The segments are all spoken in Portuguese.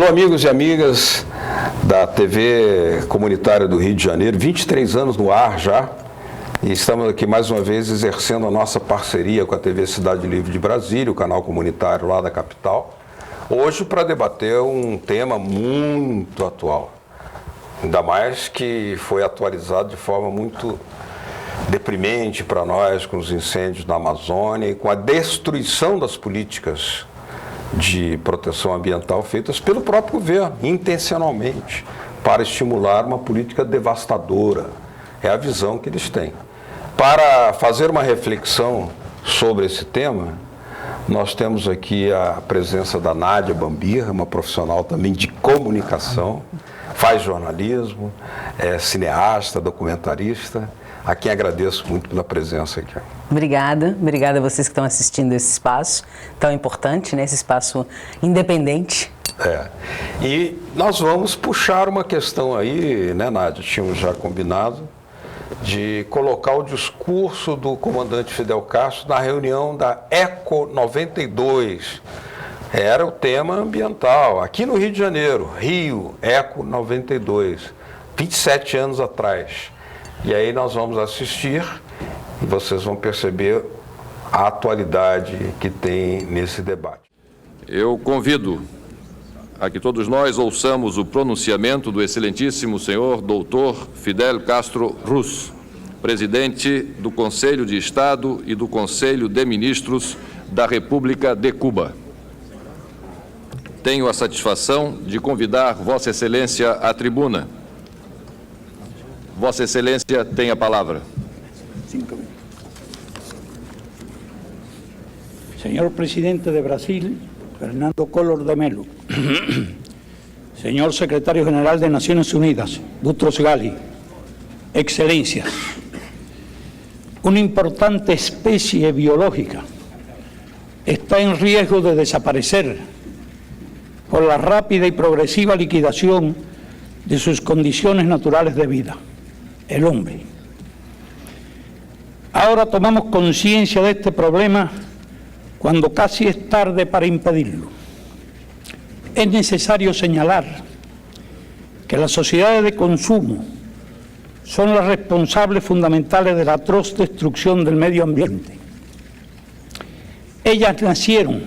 Alô, amigos e amigas da TV Comunitária do Rio de Janeiro, 23 anos no ar já, e estamos aqui mais uma vez exercendo a nossa parceria com a TV Cidade Livre de Brasília, o canal comunitário lá da capital, hoje para debater um tema muito atual, ainda mais que foi atualizado de forma muito deprimente para nós com os incêndios na Amazônia e com a destruição das políticas de proteção ambiental feitas pelo próprio governo, intencionalmente, para estimular uma política devastadora. É a visão que eles têm. Para fazer uma reflexão sobre esse tema, nós temos aqui a presença da Nádia Bambirra, uma profissional também de comunicação, faz jornalismo, é cineasta, documentarista, a quem agradeço muito pela presença aqui. Obrigada a vocês que estão assistindo esse espaço tão importante, né? Esse espaço independente. E nós vamos puxar uma questão aí, né, Nádia? Tínhamos já combinado de colocar o discurso do comandante Fidel Castro na reunião da ECO 92. Era o tema ambiental, aqui no Rio de Janeiro, Rio, ECO 92, 27 anos atrás. E aí nós vamos assistir e vocês vão perceber a atualidade que tem nesse debate. Eu convido a que todos nós ouçamos o pronunciamento do excelentíssimo senhor doutor Fidel Castro Ruz, presidente do Conselho de Estado e do Conselho de Ministros da República de Cuba. Tenho a satisfação de convidar Vossa Excelência à tribuna. Vossa Excelência tem a palavra. Señor Presidente de Brasil, Fernando Collor de Mello. Señor Secretario General de Naciones Unidas, Boutros Ghali. Excelencias, una importante especie biológica está en riesgo de desaparecer por la rápida y progresiva liquidación de sus condiciones naturales de vida, el hombre. Ahora tomamos conciencia de este problema cuando casi es tarde para impedirlo. Es necesario señalar que las sociedades de consumo son las responsables fundamentales de la atroz destrucción del medio ambiente. Ellas nacieron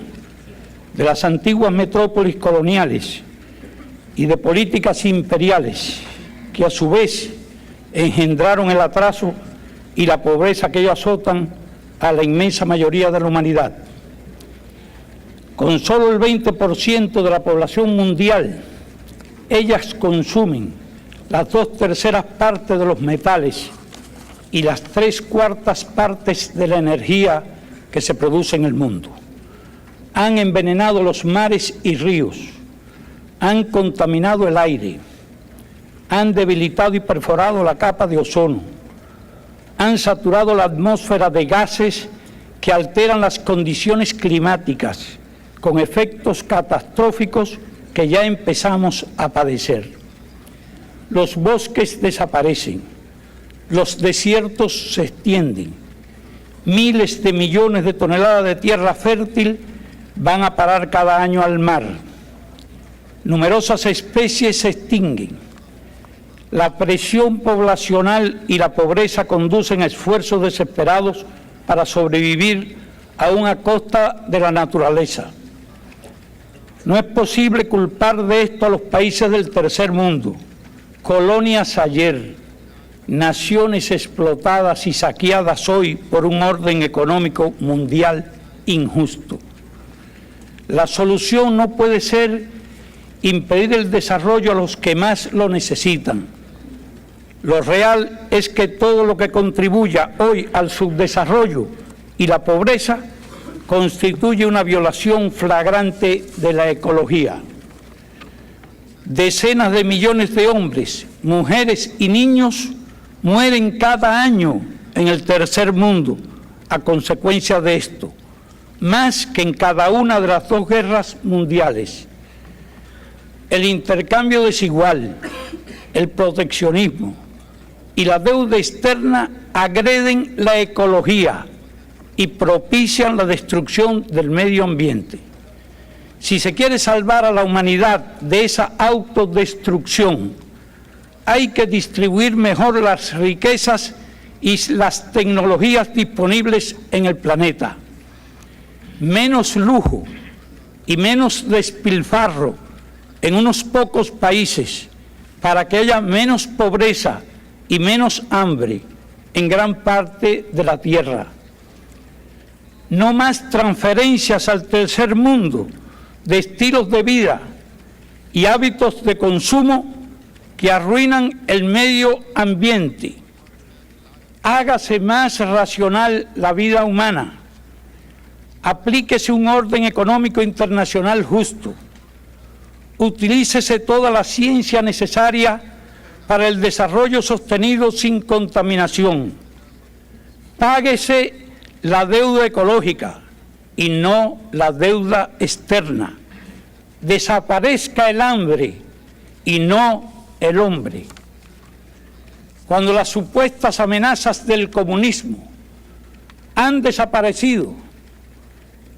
de las antiguas metrópolis coloniales y de políticas imperiales que a su vez engendraron el atraso y la pobreza que ellos azotan a la inmensa mayoría de la humanidad. Con solo el 20% de la población mundial, ellas consumen las 2/3 partes de los metales y las 3/4 partes de la energía que se produce en el mundo. Han envenenado los mares y ríos, han contaminado el aire, han debilitado y perforado la capa de ozono, han saturado la atmósfera de gases que alteran las condiciones climáticas, con efectos catastróficos que ya empezamos a padecer. Los bosques desaparecen, los desiertos se extienden, miles de millones de toneladas de tierra fértil van a parar cada año al mar. Numerosas especies se extinguen. La presión poblacional y la pobreza conducen a esfuerzos desesperados para sobrevivir aún a costa de la naturaleza. No es posible culpar de esto a los países del tercer mundo, colonias ayer, naciones explotadas y saqueadas hoy por un orden económico mundial injusto. La solución no puede ser impedir el desarrollo a los que más lo necesitan. Lo real es que todo lo que contribuya hoy al subdesarrollo y la pobreza constituye una violación flagrante de la ecología. Decenas de millones de hombres, mujeres y niños mueren cada año en el tercer mundo a consecuencia de esto, más que en cada una de las 2 guerras mundiales. El intercambio desigual, el proteccionismo y la deuda externa agreden la ecología y propician la destrucción del medio ambiente. si se quiere salvar a la humanidad de esa autodestrucción, hay que distribuir mejor las riquezas y las tecnologías disponibles en el planeta. Menos lujo y menos despilfarro en unos pocos países para que haya menos pobreza y menos hambre en gran parte de la tierra. No más transferencias al tercer mundo de estilos de vida y hábitos de consumo que arruinan el medio ambiente. Hágase más racional la vida humana. Aplíquese un orden económico internacional justo. Utilícese toda la ciencia necesaria para el desarrollo sostenido sin contaminación. Páguese la deuda ecológica y no la deuda externa. Desaparezca el hambre y no el hombre. Cuando las supuestas amenazas del comunismo han desaparecido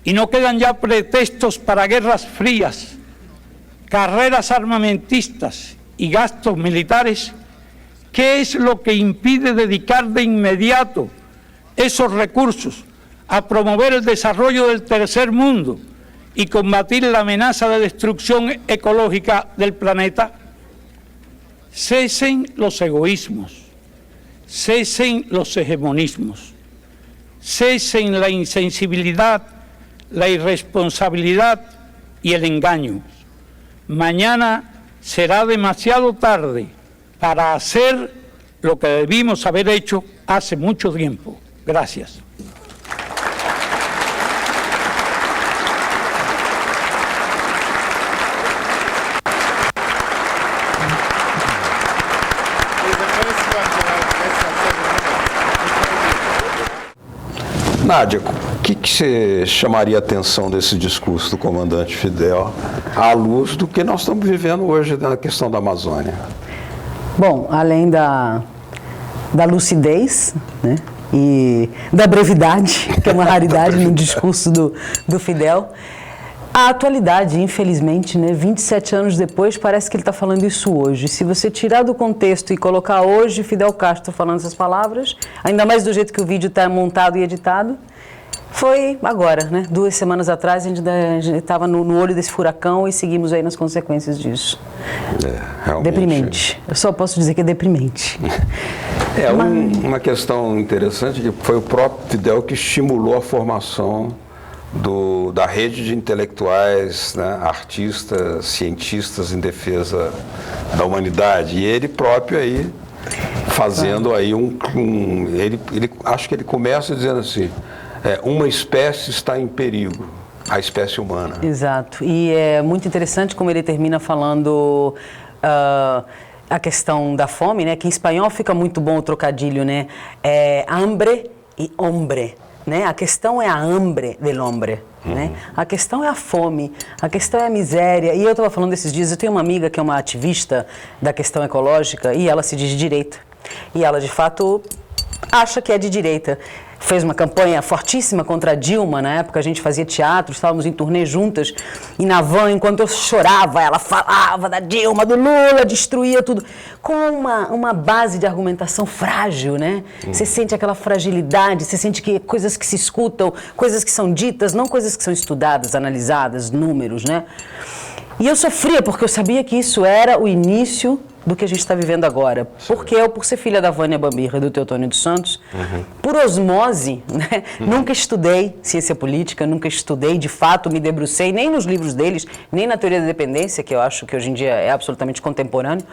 y no quedan ya pretextos para guerras frías, carreras armamentistas y gastos militares, ¿qué es lo que impide dedicar de inmediato esos recursos a promover el desarrollo del tercer mundo y combatir la amenaza de destrucción ecológica del planeta? Cesen los egoísmos, cesen los hegemonismos, cesen la insensibilidad, la irresponsabilidad y el engaño. Mañana será demasiado tarde para hacer lo que debimos haber hecho hace mucho tiempo. Gracias. Nádia, o que você chamaria a atenção desse discurso do comandante Fidel à luz do que nós estamos vivendo hoje na questão da Amazônia? Bom, além da lucidez, né, e da brevidade, que é uma raridade no discurso do Fidel, a atualidade, infelizmente, né, 27 anos depois, parece que ele está falando isso hoje. Se você tirar do contexto e colocar hoje Fidel Castro falando essas palavras, ainda mais do jeito que o vídeo está montado e editado, foi agora, né? 2 semanas atrás, a gente estava no olho desse furacão e seguimos aí nas consequências disso. Realmente. Deprimente. Eu só posso dizer que é deprimente. Uma questão interessante que foi o próprio Fidel que estimulou a formação da rede de intelectuais, né, artistas, cientistas em defesa da humanidade. E ele próprio aí fazendo aí ele acho que ele começa dizendo assim, uma espécie está em perigo, a espécie humana. Exato. E é muito interessante como ele termina falando a questão da fome, né? Que em espanhol fica muito bom o trocadilho, né? Hambre e hombre. Né? A questão é a hambre del hombre, né? A questão é a fome, a questão é a miséria. E eu estava falando esses dias, eu tenho uma amiga que é uma ativista da questão ecológica e ela se diz de direita. E ela, de fato, acha que é de direita. Fez uma campanha fortíssima contra a Dilma, na época a gente fazia teatro, estávamos em turnê juntas, e na van, enquanto eu chorava, ela falava da Dilma, do Lula, destruía tudo, com uma base de argumentação frágil, né? Você sente aquela fragilidade, você sente que coisas que se escutam, coisas que são ditas, não coisas que são estudadas, analisadas, números, né? E eu sofria, porque eu sabia que isso era o início do que a gente está vivendo agora. Porque eu, por ser filha da Vânia Bambirra e do Teotônio dos Santos, por osmose, né, nunca estudei ciência política, nunca estudei, de fato, me debrucei, nem nos livros deles, nem na teoria da dependência, que eu acho que hoje em dia é absolutamente contemporâneo,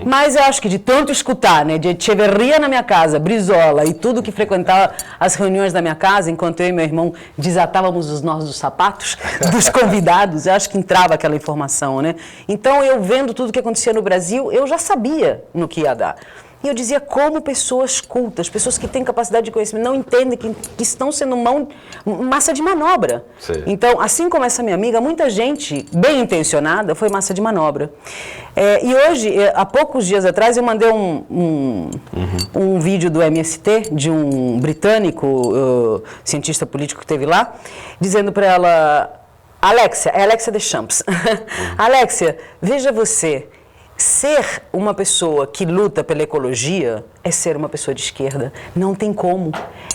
mas eu acho que de tanto escutar, né, de Echeverria na minha casa, Brizola e tudo que frequentava as reuniões da minha casa, enquanto eu e meu irmão desatávamos os nós dos sapatos dos convidados, eu acho que entrava aquela informação, né? Então, eu vendo tudo que acontecia no Brasil, eu já sabia no que ia dar. E eu dizia como pessoas cultas, pessoas que têm capacidade de conhecimento, não entendem que estão sendo massa de manobra. Sim. Então, assim como essa minha amiga, muita gente bem intencionada foi massa de manobra. E hoje, há poucos dias atrás, eu mandei um vídeo do MST, de um britânico, cientista político que esteve lá, dizendo para ela: Alexia, é Alexia Deschamps. Alexia, veja você, ser uma pessoa que luta pela ecologia é ser uma pessoa de esquerda. Não tem como.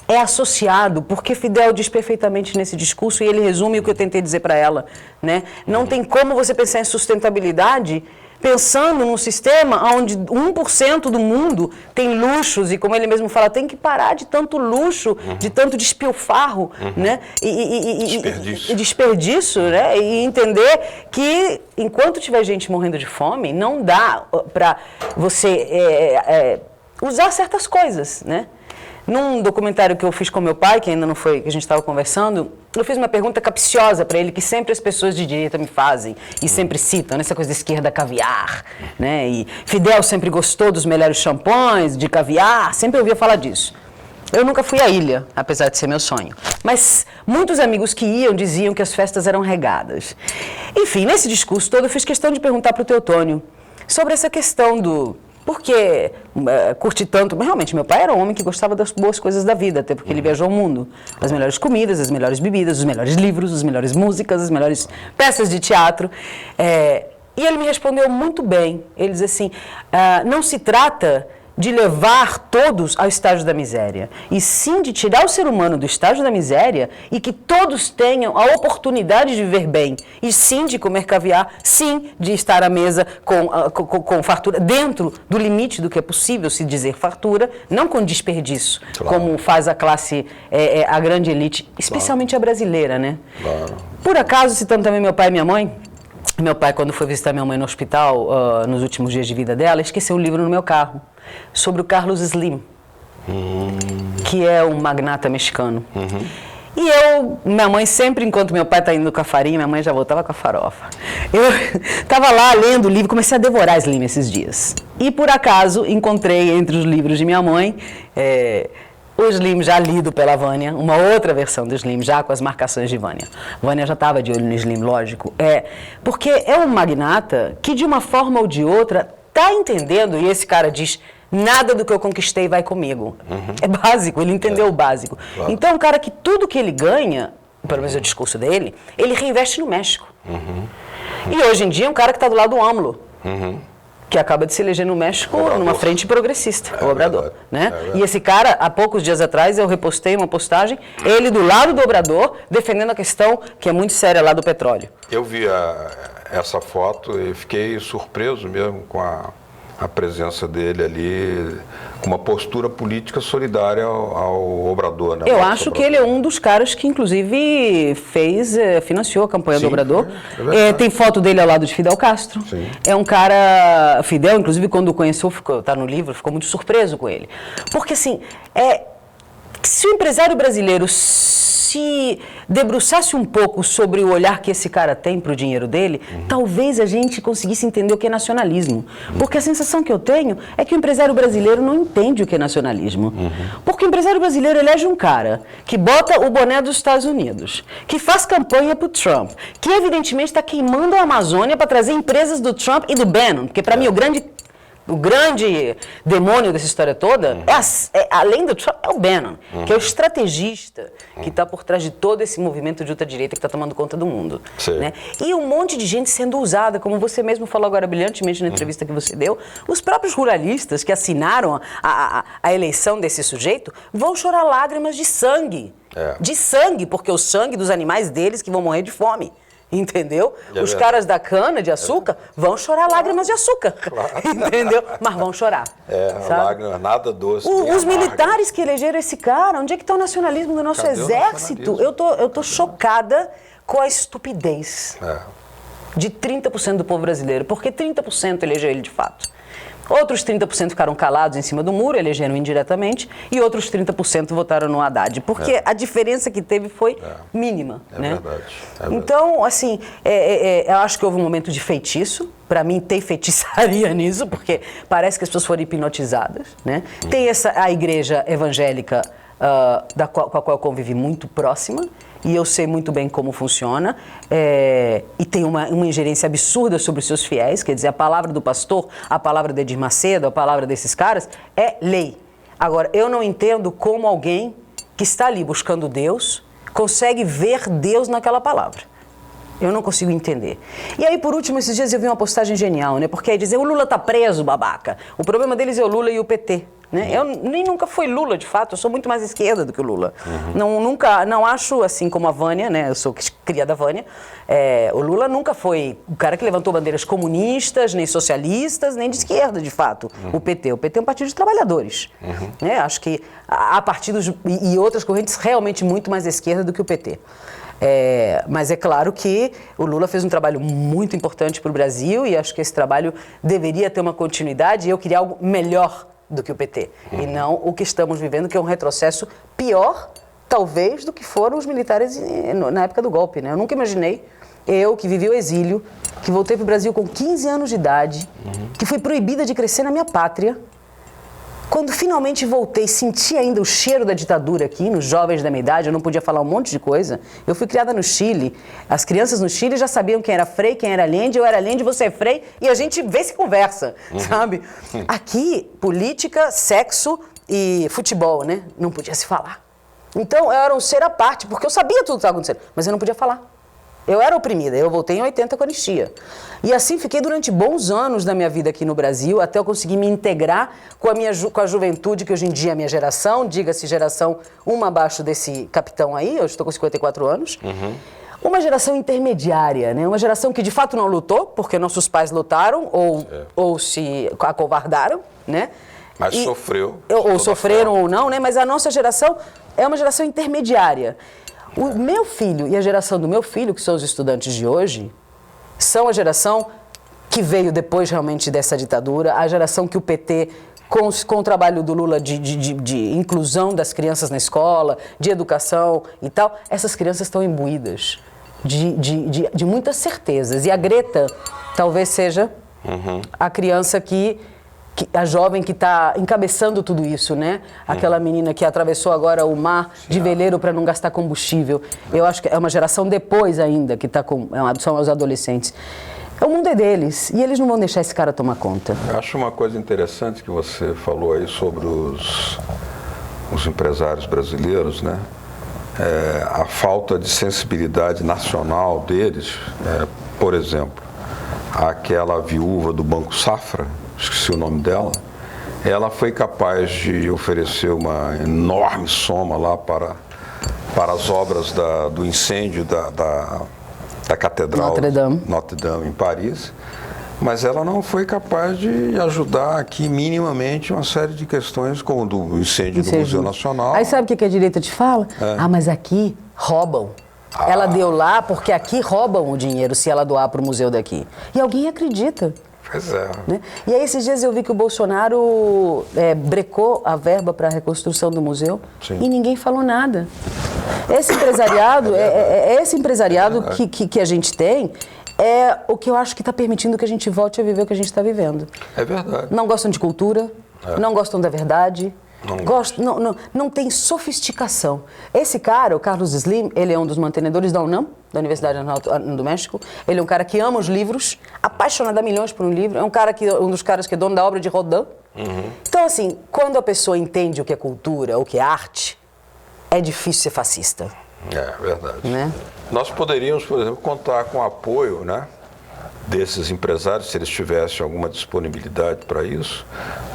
É associado, porque Fidel diz perfeitamente nesse discurso, e ele resume o que eu tentei dizer para ela, né? Não tem como você pensar em sustentabilidade pensando num sistema onde 1% do mundo tem luxos, e como ele mesmo fala, tem que parar de tanto luxo, de tanto despilfarro, né? E desperdício, né? E entender que enquanto tiver gente morrendo de fome, não dá para você usar certas coisas, né? Num documentário que eu fiz com meu pai, que ainda não foi, que a gente estava conversando, eu fiz uma pergunta capciosa para ele, que sempre as pessoas de direita me fazem, e sempre citam, essa coisa da esquerda caviar, né? E Fidel sempre gostou dos melhores champanhes, de caviar, sempre ouvia falar disso. Eu nunca fui à ilha, apesar de ser meu sonho. Mas muitos amigos que iam diziam que as festas eram regadas. Enfim, nesse discurso todo eu fiz questão de perguntar para o Teotônio sobre essa questão do... Por que curti tanto? Mas realmente, meu pai era um homem que gostava das boas coisas da vida, até porque ele viajou o mundo. As melhores comidas, as melhores bebidas, os melhores livros, as melhores músicas, as melhores peças de teatro. E ele me respondeu muito bem. Ele diz assim, não se trata de levar todos ao estágio da miséria, e sim de tirar o ser humano do estágio da miséria e que todos tenham a oportunidade de viver bem, e sim de comer caviar, sim de estar à mesa com fartura, dentro do limite do que é possível se dizer fartura, não com desperdício, claro, como faz a classe, a grande elite, especialmente claro, a brasileira, né? Claro. Por acaso, citando também meu pai e minha mãe, meu pai, quando foi visitar minha mãe no hospital, nos últimos dias de vida dela, esqueceu um livro no meu carro, sobre o Carlos Slim, que é um magnata mexicano. E minha mãe sempre, enquanto meu pai está indo com a farinha, minha mãe já voltava com a farofa. Eu estava lá lendo o livro, comecei a devorar Slim esses dias. E por acaso encontrei entre os livros de minha mãe o Slim já lido pela Vânia, uma outra versão do Slim, já com as marcações de Vânia. Vânia já estava de olho no Slim, lógico. Porque é um magnata que, de uma forma ou de outra, está entendendo, e esse cara diz, nada do que eu conquistei vai comigo. É básico, ele entendeu o básico. Claro. Então, é um cara que tudo que ele ganha, pelo menos o discurso dele, ele reinveste no México. E hoje em dia é um cara que está do lado do AMLO. Que acaba de se eleger no México numa frente progressista, o Obrador. Né? E esse cara, há poucos dias atrás, eu repostei uma postagem, ele do lado do Obrador, defendendo a questão que é muito séria lá do petróleo. Eu vi essa foto e fiquei surpreso mesmo com a presença dele ali, com uma postura política solidária ao Obrador. Né? Eu acho que ele é um dos caras que, inclusive, financiou a campanha do Obrador. Tem foto dele ao lado de Fidel Castro. Sim. É um cara... Fidel, inclusive, quando o conheceu, está no livro, ficou muito surpreso com ele. Porque, assim, se o empresário brasileiro se debruçasse um pouco sobre o olhar que esse cara tem para o dinheiro dele, talvez a gente conseguisse entender o que é nacionalismo. Porque a sensação que eu tenho é que o empresário brasileiro não entende o que é nacionalismo. Porque o empresário brasileiro elege um cara que bota o boné dos Estados Unidos, que faz campanha para o Trump, que evidentemente está queimando a Amazônia para trazer empresas do Trump e do Bannon, porque para mim o grande demônio dessa história toda, além do Trump, é o Bannon, que é o estrategista que está por trás de todo esse movimento de ultradireita que está tomando conta do mundo. Né? E um monte de gente sendo usada, como você mesmo falou agora brilhantemente na entrevista que você deu, os próprios ruralistas que assinaram a eleição desse sujeito vão chorar lágrimas de sangue. De sangue, porque o sangue dos animais deles que vão morrer de fome. Entendeu? Os caras da cana de açúcar vão chorar lágrimas de açúcar. Claro. Entendeu? Mas vão chorar. Lágrimas, nada doce. Os militares que elegeram esse cara, onde é que está o nacionalismo do nosso exército? Eu tô chocada com a estupidez de 30% do povo brasileiro. Porque 30% elegeu ele de fato. Outros 30% ficaram calados em cima do muro, elegeram indiretamente, e outros 30% votaram no Haddad, porque a diferença que teve foi mínima. Né? Verdade. Então, assim, eu acho que houve um momento de feitiço. Para mim, tem feitiçaria nisso, porque parece que as pessoas foram hipnotizadas. Né? Tem a igreja evangélica com a qual eu convivi muito próxima, e eu sei muito bem como funciona, e tem uma ingerência absurda sobre os seus fiéis, quer dizer, a palavra do pastor, a palavra de Edir Macedo, a palavra desses caras, é lei. Agora, eu não entendo como alguém que está ali buscando Deus consegue ver Deus naquela palavra. Eu não consigo entender. E aí, por último, esses dias eu vi uma postagem genial, né? Porque aí dizer, o Lula tá preso, babaca. O problema deles é o Lula e o PT. Né? Eu nem nunca fui Lula, de fato, eu sou muito mais esquerda do que o Lula. Não acho, assim como a Vânia, né? Eu sou cria da Vânia, o Lula nunca foi o cara que levantou bandeiras comunistas, nem socialistas, nem de esquerda, de fato, o PT. O PT é um partido de trabalhadores. Né? Acho que há partidos e outras correntes realmente muito mais à esquerda do que o PT. Mas é claro que o Lula fez um trabalho muito importante para o Brasil e acho que esse trabalho deveria ter uma continuidade e eu queria algo melhor do que o PT, e não o que estamos vivendo, que é um retrocesso pior, talvez, do que foram os militares na época do golpe. Né? Eu nunca imaginei, eu que vivi o exílio, que voltei para o Brasil com 15 anos de idade, que fui proibida de crescer na minha pátria, quando finalmente voltei, senti ainda o cheiro da ditadura aqui, nos jovens da minha idade, eu não podia falar um monte de coisa. Eu fui criada no Chile, as crianças no Chile já sabiam quem era Frei, quem era Allende, eu era Allende, você é Frei, e a gente vê se conversa, sabe? Aqui, política, sexo e futebol, né? Não podia se falar. Então, eu era um ser à parte, porque eu sabia tudo que estava acontecendo, mas eu não podia falar. Eu era oprimida, eu voltei em 80 com a anistia. E assim fiquei durante bons anos da minha vida aqui no Brasil, até eu conseguir me integrar com a juventude, que hoje em dia é a minha geração, diga-se geração uma abaixo desse capitão aí, eu estou com 54 anos. Uma geração intermediária, né? Uma geração que de fato não lutou, porque nossos pais lutaram ou se acovardaram, né? Mas sofreu. Ou sofreram ou não, né? Mas a nossa geração é uma geração intermediária. O meu filho e a geração do meu filho, que são os estudantes de hoje, são a geração que veio depois realmente dessa ditadura, a geração que o PT, com o trabalho do Lula de inclusão das crianças na escola, de educação e tal, essas crianças estão imbuídas de muitas certezas. E a Greta talvez seja a criança a jovem que está encabeçando tudo isso, né? Aquela menina que atravessou agora o mar de veleiro para não gastar combustível. Eu acho que é uma geração depois ainda que são os adolescentes. O mundo é deles e eles não vão deixar esse cara tomar conta. Eu acho uma coisa interessante que você falou aí sobre os empresários brasileiros, né? A falta de sensibilidade nacional deles. Por exemplo, aquela viúva do Banco Safra, esqueci o nome dela, ela foi capaz de oferecer uma enorme soma lá para as obras do incêndio da Catedral Notre Dame em Paris, mas ela não foi capaz de ajudar aqui minimamente uma série de questões como o do incêndio do Museu Nacional. Aí sabe o que a direita te fala? Mas aqui roubam. Ela deu lá porque aqui roubam o dinheiro se ela doar para o museu daqui. E alguém acredita. Pois é. Né? E aí esses dias eu vi que o Bolsonaro brecou a verba para a reconstrução do museu. Sim. E ninguém falou nada. Esse empresariado, que a gente tem é o que eu acho que está permitindo que a gente volte a viver o que a gente está vivendo. É verdade. Não gostam de cultura, não gostam da verdade. Não tem sofisticação. Esse cara, o Carlos Slim, ele é um dos mantenedores da UNAM, da Universidade do México. Ele é um cara que ama os livros, apaixonado a milhões por um livro. É um dos caras que é dono da obra de Rodin. Então, assim, quando a pessoa entende o que é cultura, o que é arte, é difícil ser fascista. É verdade. Né? Nós poderíamos, por exemplo, contar com o apoio, né, desses empresários, se eles tivessem alguma disponibilidade para isso,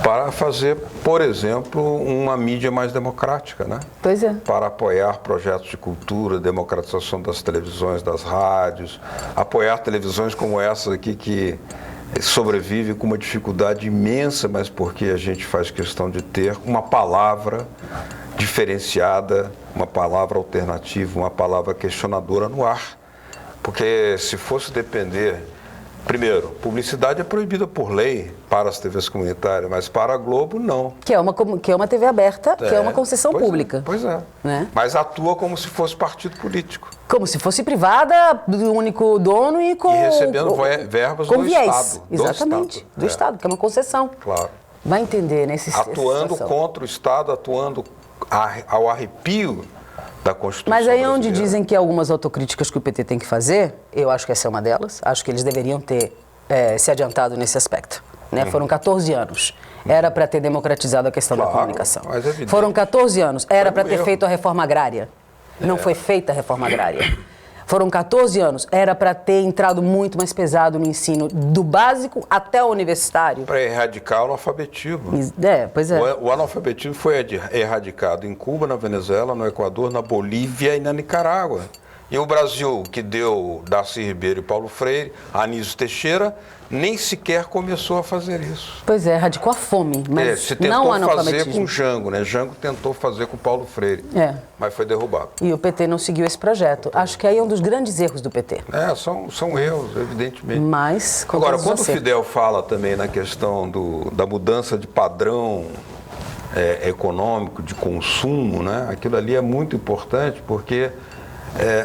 para fazer, por exemplo, uma mídia mais democrática, né? Pois é. Para apoiar projetos de cultura, democratização das televisões, das rádios, apoiar televisões como essa aqui que sobrevive com uma dificuldade imensa, mas porque a gente faz questão de ter uma palavra diferenciada, uma palavra alternativa, uma palavra questionadora no ar. Porque se fosse depender... Primeiro, publicidade é proibida por lei para as TVs comunitárias, mas para a Globo, não. Que é uma TV aberta, que é uma concessão pública. Pois é. Né? Mas atua como se fosse partido político. Como se fosse privada, do único dono e com... E recebendo verbas do Estado. Exatamente, do Estado, que é uma concessão. Claro. Vai entender, né? Atuando contra o Estado, atuando ao arrepio da Constituição Mas aí brasileira. Onde dizem que algumas autocríticas que o PT tem que fazer, eu acho que essa é uma delas, acho que eles deveriam ter se adiantado nesse aspecto. Né? Foram 14 anos. Era para ter democratizado a questão da comunicação. Foram 14 anos. Era para ter feito a reforma agrária. Não foi feita a reforma agrária. Foram 14 anos. Era para ter entrado muito mais pesado no ensino, do básico até o universitário. Para erradicar o analfabetismo. Pois é. O analfabetismo foi erradicado em Cuba, na Venezuela, no Equador, na Bolívia e na Nicarágua. E o Brasil, que deu Darcy Ribeiro e Paulo Freire, Anísio Teixeira, nem sequer começou a fazer isso. Pois é, erradicou a fome, mas se não o tentou analfabetismo. fazer com Jango, né? Jango tentou fazer com Paulo Freire, mas foi derrubado. E o PT não seguiu esse projeto. Acho que aí é um dos grandes erros do PT. São erros, evidentemente. Mas, agora, quando o Fidel fala também na questão da mudança de padrão econômico, de consumo, né? Aquilo ali é muito importante, porque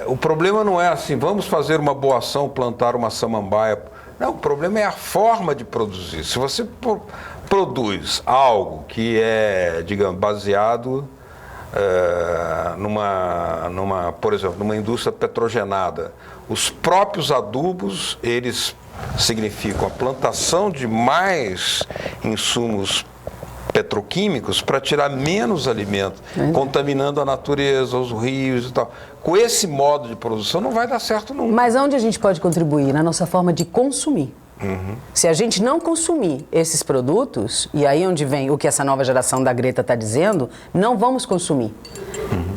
o problema não é assim, vamos fazer uma boa ação, plantar uma samambaia. Não, o problema é a forma de produzir. Se você produz algo que é, digamos, baseado por exemplo, numa indústria petrogenada, os próprios adubos, eles significam a plantação de mais insumos petroquímicos para tirar menos alimento, contaminando a natureza, os rios e tal. Com esse modo de produção não vai dar certo nunca. Mas onde a gente pode contribuir? Na nossa forma de consumir. Se a gente não consumir esses produtos, e aí onde vem o que essa nova geração da Greta está dizendo, não vamos consumir.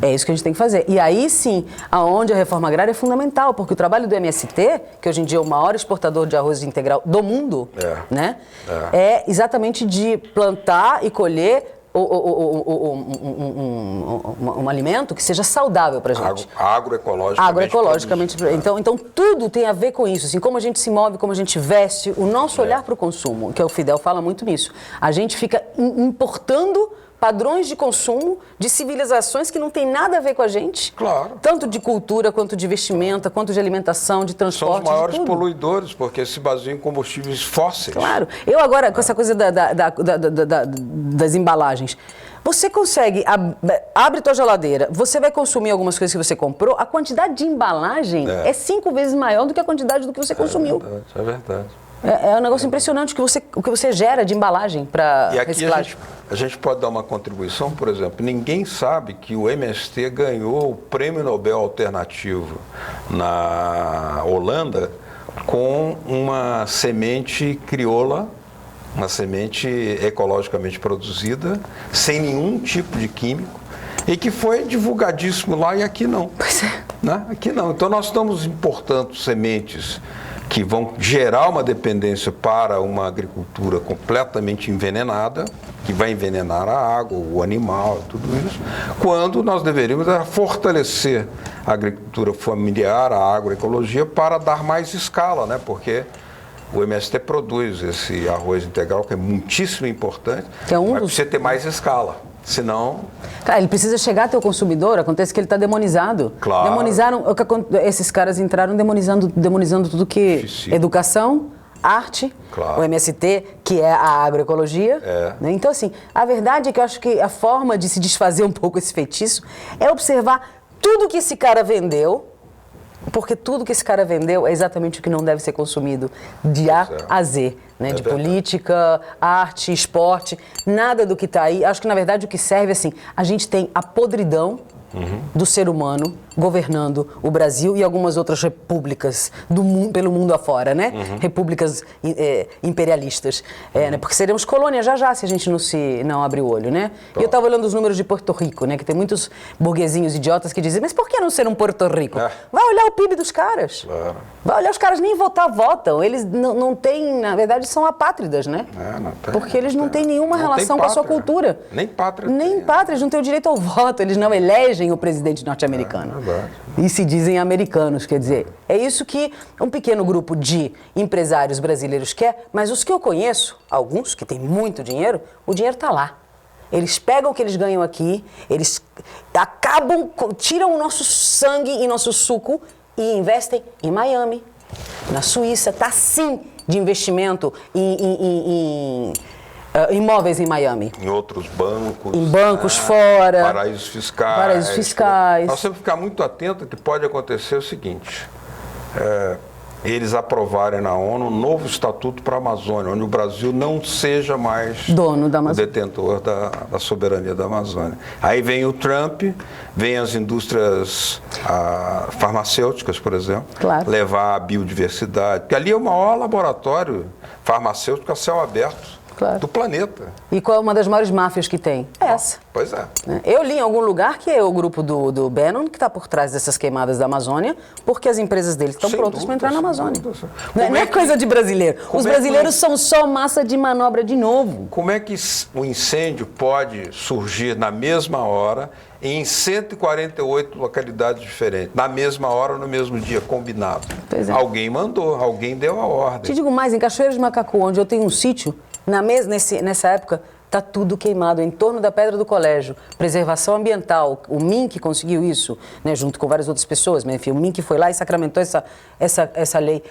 É isso que a gente tem que fazer. E aí sim, aonde a reforma agrária é fundamental, porque o trabalho do MST, que hoje em dia é o maior exportador de arroz integral do mundo, é exatamente de plantar e colher um alimento que seja saudável para a gente. Agroecologicamente. Então tudo tem a ver com isso, assim, como a gente se move, como a gente veste, o nosso olhar para o consumo, que o Fidel fala muito nisso. A gente fica importando padrões de consumo de civilizações que não tem nada a ver com a gente. Claro. Tanto de cultura, quanto de vestimenta, quanto de alimentação, de transporte. São os maiores poluidores, porque se baseiam em combustíveis fósseis. Claro. Eu agora, com essa coisa das embalagens, você consegue, abre tua geladeira, você vai consumir algumas coisas que você comprou, a quantidade de embalagem é 5 vezes maior do que a quantidade do que você consumiu. É verdade. É um negócio impressionante o que você gera de embalagem para reciclagem. A gente pode dar uma contribuição, por exemplo, ninguém sabe que o MST ganhou o Prêmio Nobel Alternativo na Holanda com uma semente crioula, uma semente ecologicamente produzida, sem nenhum tipo de químico, e que foi divulgadíssimo lá e aqui não. Pois é. Né? Aqui não. Então nós estamos importando sementes que vão gerar uma dependência para uma agricultura completamente envenenada, que vai envenenar a água, o animal, tudo isso, quando nós deveríamos fortalecer a agricultura familiar, a agroecologia, para dar mais escala, né? Porque o MST produz esse arroz integral, que é muitíssimo importante, mas precisa ter mais escala. Senão... Cara, ele precisa chegar até o consumidor, acontece que ele está demonizado. Claro. Demonizaram, esses caras entraram demonizando tudo que... Educação, arte, claro. O MST, que é a agroecologia. Né? Então, assim, a verdade é que eu acho que a forma de se desfazer um pouco esse feitiço é observar tudo que esse cara vendeu, porque tudo que esse cara vendeu é exatamente o que não deve ser consumido, de A a Z. Né, de política, arte, esporte, nada do que está aí. Acho que, na verdade, o que serve, assim, a gente tem a podridão do ser humano governando o Brasil e algumas outras repúblicas pelo mundo afora, né? Repúblicas imperialistas. Né? Porque seremos colônia já se a gente não abrir o olho, né? E eu estava olhando os números de Porto Rico, né? Que tem muitos burguesinhos idiotas que dizem, mas por que não ser um Porto Rico? Vai olhar o PIB dos caras. Claro. Vai olhar, os caras nem votam. Eles não têm, na verdade, são apátridas, né? Porque eles não têm nenhuma relação com a sua cultura. Nem pátria. Nem pátria, eles não têm o direito ao voto, eles não elegem o presidente norte-americano. E se dizem americanos, quer dizer, é isso que um pequeno grupo de empresários brasileiros quer, mas os que eu conheço, alguns que têm muito dinheiro, o dinheiro está lá. Eles pegam o que eles ganham aqui, eles tiram o nosso sangue e nosso suco e investem em Miami, na Suíça, está sim de investimento em imóveis em Miami. Em outros bancos. Em bancos fora. Paraísos fiscais. Nós temos que ficar muito atento que pode acontecer o seguinte. eles aprovarem na ONU um novo estatuto para a Amazônia, onde o Brasil não seja mais dono da o Amazônia, detentor da soberania da Amazônia. Aí vem o Trump, vem as indústrias farmacêuticas, por exemplo, claro, levar a biodiversidade, porque ali é o maior laboratório farmacêutico a céu aberto, claro, do planeta. E qual é uma das maiores máfias que tem? Essa. Pois é. Eu li em algum lugar que é o grupo do Bannon que está por trás dessas queimadas da Amazônia, porque as empresas dele estão prontas para entrar na Amazônia. Não é coisa de brasileiro. Os brasileiros são só massa de manobra de novo. Como é que o incêndio pode surgir na mesma hora em 148 localidades diferentes, na mesma hora, no mesmo dia, combinado? Pois é. Alguém mandou, alguém deu a ordem. Te digo mais, em Cachoeira de Macacu, onde eu tenho um sítio, nessa época, está tudo queimado em torno da Pedra do Colégio. Preservação ambiental, o MINC conseguiu isso, né, junto com várias outras pessoas, mas enfim, o MINC foi lá e sacramentou essa lei.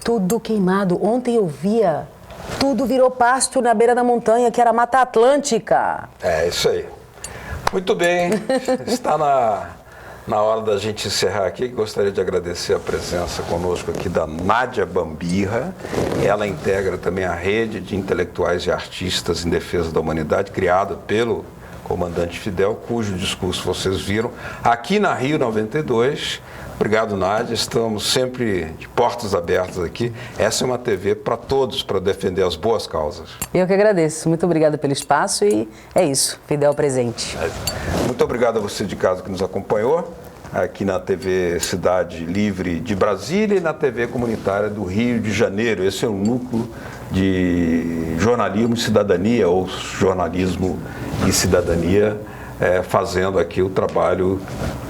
Tudo queimado. Ontem eu via, tudo virou pasto na beira da montanha, que era a Mata Atlântica. É, isso aí. Muito bem, está na hora da gente encerrar aqui. Gostaria de agradecer a presença conosco aqui da Nádia Bambirra. Ela integra também a rede de intelectuais e artistas em defesa da humanidade, criada pelo comandante Fidel, cujo discurso vocês viram aqui na Rio 92. Obrigado, Nádia. Estamos sempre de portas abertas aqui. Essa é uma TV para todos, para defender as boas causas. Eu que agradeço. Muito obrigada pelo espaço e é isso. Fidel presente. Muito obrigado a você de casa que nos acompanhou aqui na TV Cidade Livre de Brasília e na TV Comunitária do Rio de Janeiro. Esse é o núcleo de jornalismo e cidadania, ou jornalismo e cidadania, fazendo aqui o trabalho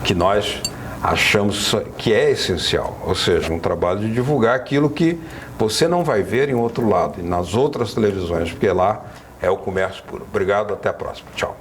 que nós achamos que é essencial, ou seja, um trabalho de divulgar aquilo que você não vai ver em outro lado, nas outras televisões, porque lá é o comércio puro. Obrigado, até a próxima. Tchau.